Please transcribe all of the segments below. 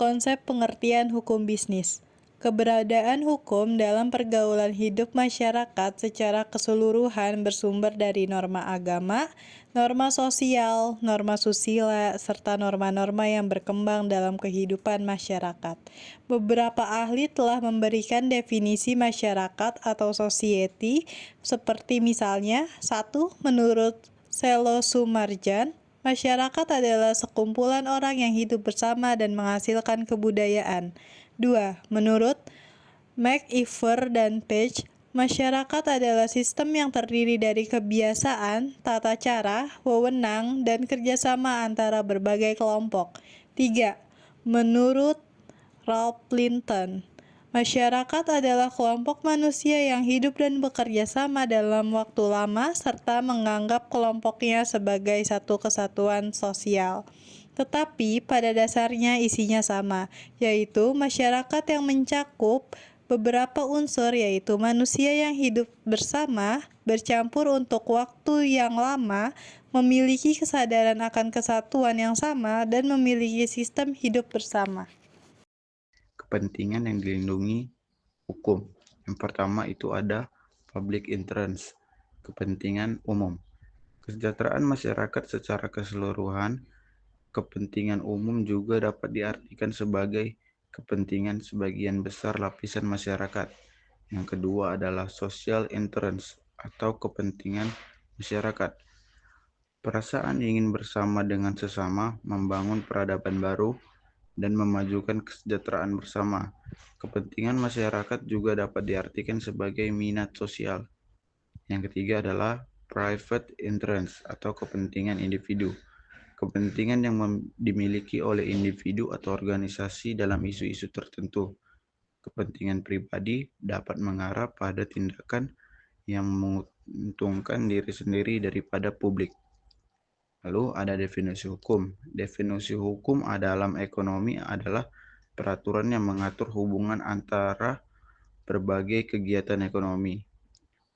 Konsep pengertian hukum bisnis. Keberadaan hukum dalam pergaulan hidup masyarakat secara keseluruhan bersumber dari norma agama, norma sosial, norma susila, serta norma-norma yang berkembang dalam kehidupan masyarakat. Beberapa ahli telah memberikan definisi masyarakat atau society seperti misalnya 1. Menurut Selo Sumarjan, masyarakat adalah sekumpulan orang yang hidup bersama dan menghasilkan kebudayaan. 2. Menurut McIver dan Page, masyarakat adalah sistem yang terdiri dari kebiasaan, tata cara, wewenang, dan kerjasama antara berbagai kelompok. 3. Menurut Ralph Linton, masyarakat adalah kelompok manusia yang hidup dan bekerja sama dalam waktu lama serta menganggap kelompoknya sebagai satu kesatuan sosial. Tetapi pada dasarnya isinya sama, yaitu masyarakat yang mencakup beberapa unsur yaitu manusia yang hidup bersama, bercampur untuk waktu yang lama, memiliki kesadaran akan kesatuan yang sama, dan memiliki sistem hidup bersama. Kepentingan yang dilindungi hukum. Yang pertama itu ada public interest, kepentingan umum. Kesejahteraan masyarakat secara keseluruhan. Kepentingan umum juga dapat diartikan sebagai kepentingan sebagian besar lapisan masyarakat. Yang kedua adalah social interest atau kepentingan masyarakat. Perasaan ingin bersama dengan sesama, membangun peradaban baru, dan memajukan kesejahteraan bersama. Kepentingan masyarakat juga dapat diartikan sebagai minat sosial. Yang ketiga adalah private interest atau kepentingan individu. Kepentingan yang dimiliki oleh individu atau organisasi dalam isu-isu tertentu. Kepentingan pribadi dapat mengarah pada tindakan yang menguntungkan diri sendiri daripada publik. Lalu ada definisi hukum. Definisi hukum dalam ekonomi adalah peraturan yang mengatur hubungan antara berbagai kegiatan ekonomi.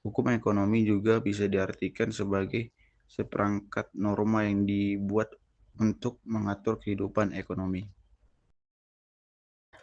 Hukum ekonomi juga bisa diartikan sebagai seperangkat norma yang dibuat untuk mengatur kehidupan ekonomi.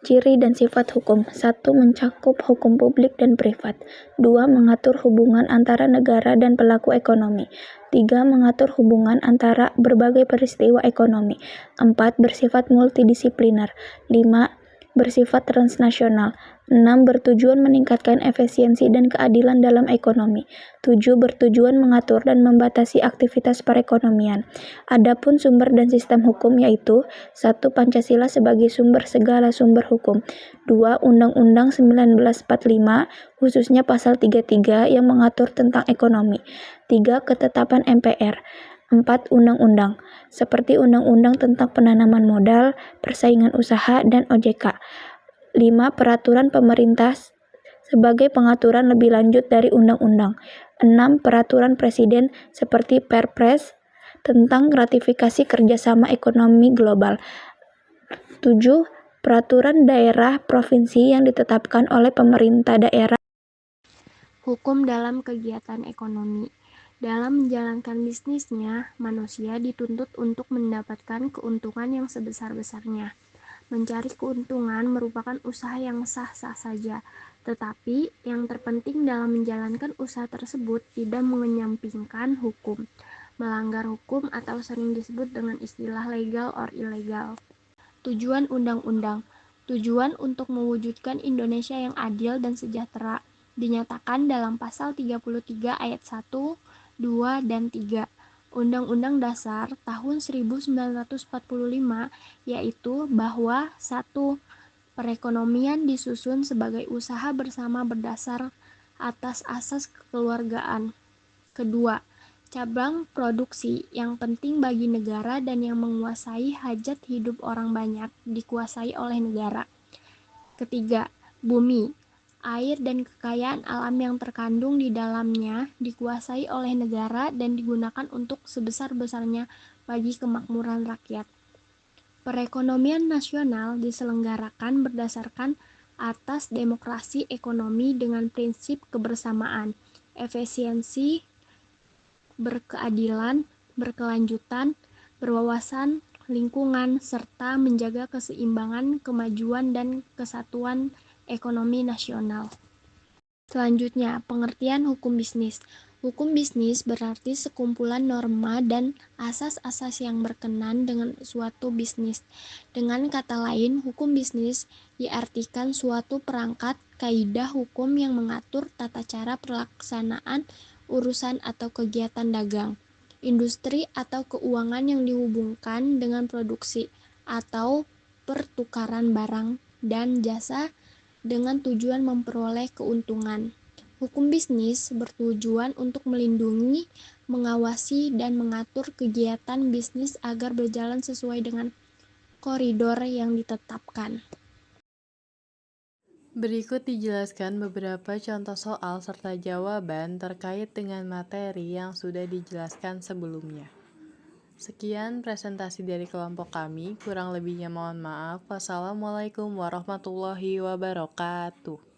Ciri dan sifat hukum. 1. Mencakup hukum publik dan privat. 2. Mengatur hubungan antara negara dan pelaku ekonomi. 3. Mengatur hubungan antara berbagai peristiwa ekonomi. 4. Bersifat multidisipliner. 5. Bersifat transnasional. 6. Bertujuan meningkatkan efisiensi dan keadilan dalam ekonomi. 7. Bertujuan mengatur dan membatasi aktivitas perekonomian. Adapun sumber dan sistem hukum yaitu 1. Pancasila sebagai sumber segala sumber hukum. 2. Undang-Undang 1945 khususnya pasal 33 yang mengatur tentang ekonomi. 3. Ketetapan MPR. 4. Undang-undang, seperti undang-undang tentang penanaman modal, persaingan usaha, dan OJK. 5. Peraturan pemerintah sebagai pengaturan lebih lanjut dari undang-undang. 6. Peraturan presiden seperti Perpres tentang ratifikasi kerjasama ekonomi global. 7. Peraturan daerah provinsi yang ditetapkan oleh pemerintah daerah. Hukum dalam kegiatan ekonomi. Dalam menjalankan bisnisnya, manusia dituntut untuk mendapatkan keuntungan yang sebesar-besarnya. Mencari keuntungan merupakan usaha yang sah-sah saja, tetapi yang terpenting dalam menjalankan usaha tersebut tidak menyampingkan hukum, melanggar hukum atau sering disebut dengan istilah legal or illegal. Tujuan undang-undang. Tujuan untuk mewujudkan Indonesia yang adil dan sejahtera dinyatakan dalam pasal 33 ayat 1, 2, dan 3 Undang-Undang Dasar tahun 1945, yaitu bahwa 1. Perekonomian disusun sebagai usaha bersama berdasar atas asas kekeluargaan. Kedua, cabang produksi yang penting bagi negara dan yang menguasai hajat hidup orang banyak dikuasai oleh negara. Ketiga, bumi, air dan kekayaan alam yang terkandung di dalamnya dikuasai oleh negara dan digunakan untuk sebesar-besarnya bagi kemakmuran rakyat. Perekonomian nasional diselenggarakan berdasarkan atas demokrasi ekonomi dengan prinsip kebersamaan, efisiensi, berkeadilan, berkelanjutan, berwawasan lingkungan, serta menjaga keseimbangan, kemajuan, dan kesatuan ekonomi nasional. Selanjutnya, pengertian hukum bisnis. Hukum bisnis berarti sekumpulan norma dan asas-asas yang berkenan dengan suatu bisnis. Dengan kata lain, hukum bisnis diartikan suatu perangkat kaidah hukum yang mengatur tata cara pelaksanaan urusan atau kegiatan dagang, industri atau keuangan yang dihubungkan dengan produksi atau pertukaran barang dan jasa dengan tujuan memperoleh keuntungan. Hukum bisnis bertujuan untuk melindungi, mengawasi, dan mengatur kegiatan bisnis agar berjalan sesuai dengan koridor yang ditetapkan. Berikut dijelaskan beberapa contoh soal serta jawaban terkait dengan materi yang sudah dijelaskan sebelumnya. Sekian presentasi dari kelompok kami, kurang lebihnya mohon maaf. Wassalamualaikum warahmatullahi wabarakatuh.